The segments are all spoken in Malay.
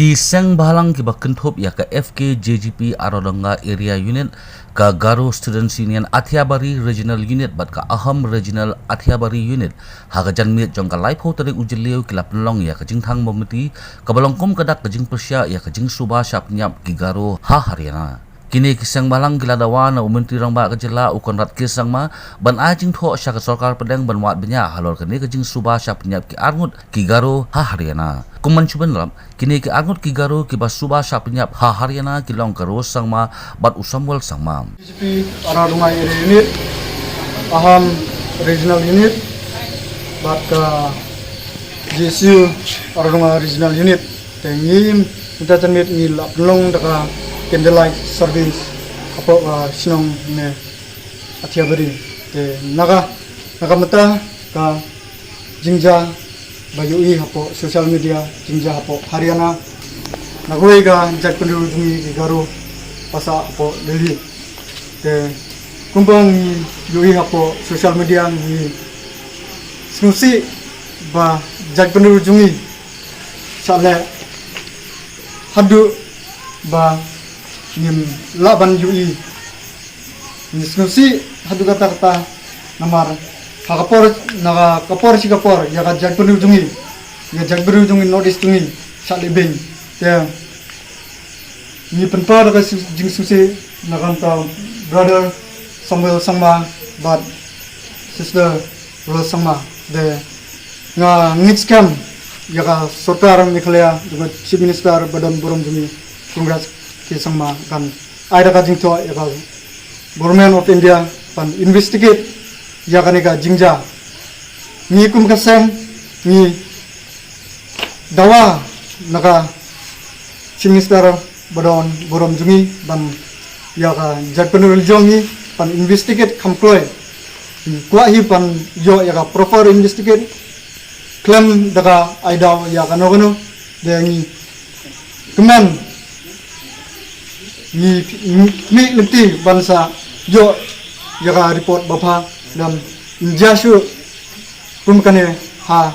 Kiseng bahalang ki bakentop ya ka FK JGP Arodonga Area Unit ka Garo Students Union Athiabari Regional Unit bat ka Aham Regional Athiabari Unit haga janmit jong ka laipo tarik ujileu ki lapnlong ya ka jingthang momiti ka balongkom kadak ka jing persya ya ka jing suba syap nyap ki Garo ha Haryana. Kini kisang balang giladawa na umenti rang ba kajela ukon rat kisang ma ban ajing tho sya ka sarkar pedang ban wat benya halor kini ka jing suba syap nyap ki arngut ki Garo ha Haryana. Kuman cuban lam kini ki arngut ki Garo ki bas suba syap nyap ha Haryana ki long karo sang ma bat usamwal sang ma. JGP Arodonga Area Unit, Aham Regional Unit, bat ka GSU Arodonga Regional Unit. Tengim kita termit ni lapnong daka candlelight service apo sinong ne Athiabari te naga mata ka jingja bayui apo social media jingja apo Haryana nagoi ka jakpendu dungi ki Garo pasa apo Delhi te kumbang yui apo social media ni snusi ba jakpendu dungi sale hadu ba nim laban yui nisnusi hadu kata namar hakapor naga kapor si kapor ya ka jakberu jungi notice jungi sale beng ya ni penpar ka jing susi naganta brother Samuel Sangma but sister Rose Sangma de nga ngitskam ya ka sarkar Meghalaya juga chief minister badan borom jungi congrats Sangma kan aida ka jingto ya ka government of India pan investigate ya ka nika jingja ni kum kaseng ni dawa naka chief minister badon borom jungi ban ya ka jakpenul jongi pan investigate kamploi kwa hi pan yo ya ka proper investigate claim daga aida ya ka nogono de ni kemen ni nanti bangsa yo jaga report bapa dan jasu pumkane ha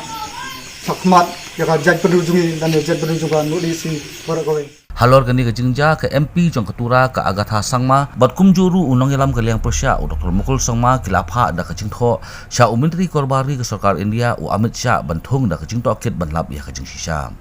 sakmat jaga jaj pendujungi dan jaj pendujungan nulisi barakowe Halor kani ka jingja ka MP jong ketura ka Agatha Sangma bat kumjuru unang ilam kaliang persya u Dr. Mukul Sangma kilapha da ka jingtho sya umintri korbari ka sarkar India u Amit Shah banthung da ka jingto kit banlap ya ka jing shisha.